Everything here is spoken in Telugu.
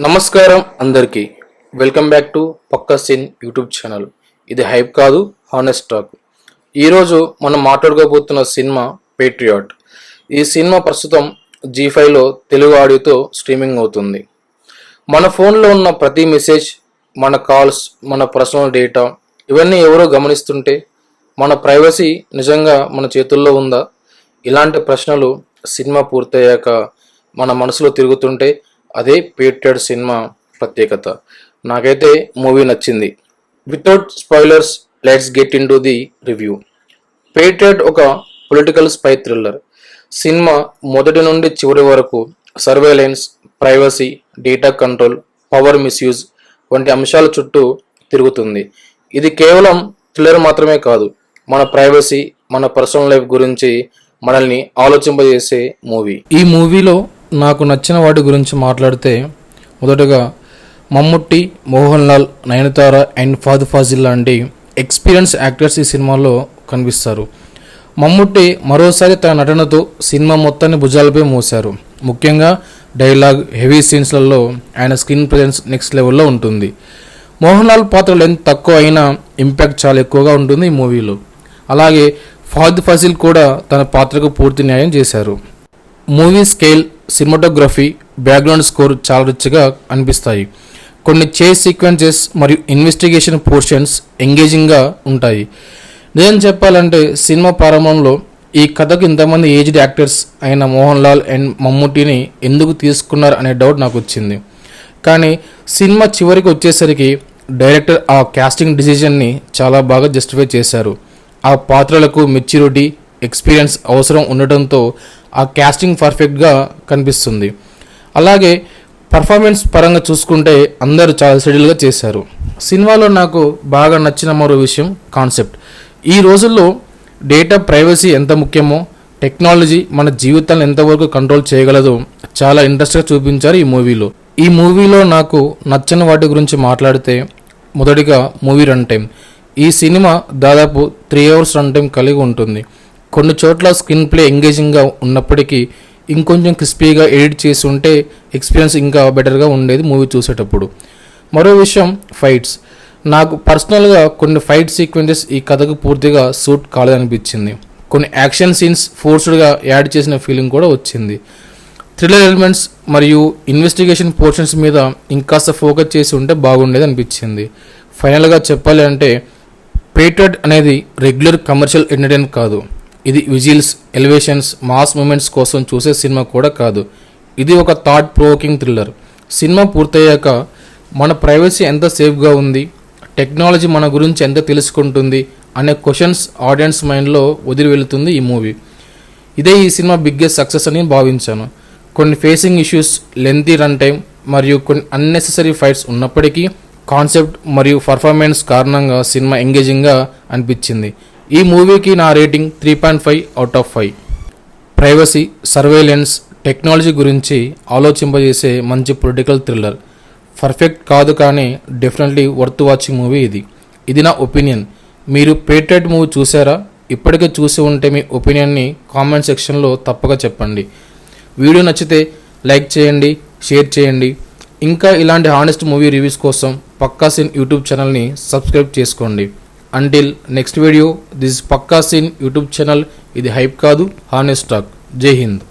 నమస్కారం అందరికీ. Welcome back to Pakka scene YouTube channel. ఇది హైప్ కాదు, హానెస్ట్ టాక్. ఈరోజు మనం మాట్లాడుకోబోతున్న సినిమా పేట్రియాట్. ఈ సినిమా ప్రస్తుతం G5లో తెలుగు ఆడియోతో స్ట్రీమింగ్ అవుతుంది. మన ఫోన్లో ఉన్న ప్రతి మెసేజ్, మన కాల్స్, మన పర్సనల్ డేటా ఇవన్నీ ఎవరో గమనిస్తుంటే మన ప్రైవసీ నిజంగా మన చేతుల్లో ఉందా? ఇలాంటి ప్రశ్నలు సినిమా పూర్తయ్యాక మన మనసులో తిరుగుతుంటే అదే పేట్రియాట్ సినిమా ప్రత్యేకత. నాకైతే మూవీ నచ్చింది. Without spoilers, let's get in to the review. Patriot ఒక పొలిటికల్ స్పై థ్రిల్లర్. సినిమా మొదటి నుండి చివరి వరకు surveillance, privacy, data control, power misuse వంటి అంశాల చుట్టూ తిరుగుతుంది. ఇది కేవలం థ్రిల్లర్ మాత్రమే కాదు, మన ప్రైవసీ, మన పర్సనల్ లైఫ్ గురించి మనల్ని ఆలోచింపజేసే మూవీ. ఈ మూవీలో నాకు నచ్చిన వాటి గురించి మాట్లాడితే మొదటగా మమ్ముట్టి, మోహన్ లాల్, నయనతార అండ్ ఫహద్ ఫాజిల్ లాంటి ఎక్స్పీరియన్స్ యాక్టర్స్ ఈ సినిమాలో కనిపిస్తారు. మమ్ముట్టి మరోసారి తన నటనతో సినిమా మొత్తాన్ని భుజాలపై మోశారు. ముఖ్యంగా డైలాగ్, హెవీ సీన్స్లలో ఆయన స్క్రీన్ ప్రెజెన్స్ నెక్స్ట్ లెవెల్లో ఉంటుంది. మోహన్ లాల్ పాత్ర లెంత్ తక్కువ అయినా ఇంపాక్ట్ చాలా ఎక్కువగా ఉంటుంది ఈ మూవీలో. అలాగే ఫహద్ ఫాజిల్ కూడా తన పాత్రకు పూర్తి న్యాయం చేశారు. Movie scale, cinematography, background score చాలా రిచ్గా అనిపిస్తాయి. కొన్ని చేస్ సీక్వెన్సెస్ మరియు ఇన్వెస్టిగేషన్ పోర్షన్స్ ఎంగేజింగ్గా ఉంటాయి. నిజం చెప్పాలంటే సినిమా ప్రారంభంలో ఈ కథకు ఇంతమంది ఏజ్డ్ యాక్టర్స్ అయిన మోహన్ లాల్ అండ్ మమ్ముట్టిని ఎందుకు తీసుకున్నారు అనే డౌట్ నాకు వచ్చింది. కానీ సినిమా చివరికి వచ్చేసరికి డైరెక్టర్ ఆ కాస్టింగ్ డిసిజన్ని చాలా బాగా జస్టిఫై చేశారు. ఆ పాత్రలకు మెచ్యూరిటీ, ఎక్స్పీరియన్స్ అవసరం ఉండటంతో ఆ కాస్టింగ్ పర్ఫెక్ట్గా కనిపిస్తుంది. అలాగే పర్ఫార్మెన్స్ పరంగా చూసుకుంటే అందరూ చాలా సెటిల్గా చేశారు. సినిమాలో నాకు బాగా నచ్చిన మరో విషయం కాన్సెప్ట్. ఈ రోజుల్లో డేటా ప్రైవసీ ఎంత ముఖ్యమో, టెక్నాలజీ మన జీవితాన్ని ఎంతవరకు కంట్రోల్ చేయగలదో చాలా ఇంట్రెస్ట్గా చూపించారు ఈ మూవీలో. ఈ మూవీలో నాకు నచ్చని వాటి గురించి మాట్లాడితే మొదటిగా మూవీ రన్ టైం. ఈ సినిమా దాదాపు 3 hours రన్ టైం కలిగి ఉంటుంది. కొన్ని చోట్ల స్క్రీన్ ప్లే ఎంగేజింగ్గా ఉన్నప్పటికీ ఇంకొంచెం క్రిస్పీగా ఎడిట్ చేసి ఉంటే ఎక్స్పీరియన్స్ ఇంకా బెటర్గా ఉండేది మూవీ చూసేటప్పుడు. మరో విషయం ఫైట్స్. నాకు పర్సనల్గా కొన్ని ఫైట్ సీక్వెన్సెస్ ఈ కథకు పూర్తిగా సూట్ కాలేదనిపించింది. కొన్ని యాక్షన్ సీన్స్ ఫోర్స్డ్గా యాడ్ చేసిన ఫీలింగ్ కూడా వచ్చింది. థ్రిల్లర్ ఎలిమెంట్స్ మరియు ఇన్వెస్టిగేషన్ పోర్షన్స్ మీద ఇంకాస్త ఫోకస్ చేసి ఉంటే బాగుండేది అనిపించింది. ఫైనల్గా చెప్పాలి అంటే పేట్రియాట్ అనేది రెగ్యులర్ కమర్షియల్ ఎంటర్టైన్మెంట్ కాదు. ఇది విజిల్స్, ఎలివేషన్స్, మాస్ మూమెంట్స్ కోసం చూసే సినిమా కూడా కాదు. ఇది ఒక థాట్ ప్రొవోకింగ్ థ్రిల్లర్. సినిమా పూర్తయ్యాక మన ప్రైవసీ ఎంత సేఫ్గా ఉంది, టెక్నాలజీ మన గురించి ఎంత తెలుసుకుంటుంది అనే క్వశ్చన్స్ ఆడియన్స్ మైండ్లో వదిలి వెళుతుంది ఈ మూవీ. ఇదే ఈ సినిమా బిగ్గెస్ట్ సక్సెస్ అని భావించాను. కొన్ని facing issues, lengthy run time మరియు కొన్ని అన్నెసెసరీ ఫైట్స్ ఉన్నప్పటికీ కాన్సెప్ట్ మరియు పర్ఫార్మెన్స్ కారణంగా సినిమా ఎంగేజింగ్గా అనిపించింది. ఈ మూవీకి నా rating 3.5 out of 5. Privacy, surveillance, technology గురించి ఆలోచింపజేసే మంచి పొలిటికల్ థ్రిల్లర్. పర్ఫెక్ట్ కాదు కానీ డెఫినెట్లీ వర్త్ వాచింగ్ మూవీ ఇది. ఇది నా ఒపీనియన్. మీరు పేట్రియాట్ మూవీ చూసారా? ఇప్పటికే చూసి ఉంటే మీ ఒపీనియన్ని కామెంట్ సెక్షన్లో తప్పక చెప్పండి. వీడియో నచ్చితే లైక్ చేయండి, షేర్ చేయండి. ఇంకా ఇలాంటి హానెస్ట్ మూవీ రివ్యూస్ కోసం పక్కా సీన్ యూట్యూబ్ ఛానల్ని సబ్స్క్రైబ్ చేసుకోండి. Until next video, this is Pakka Scene YouTube channel. ఇది హైప్ కాదు, హానెస్ట్ టాక్. జై హింద్.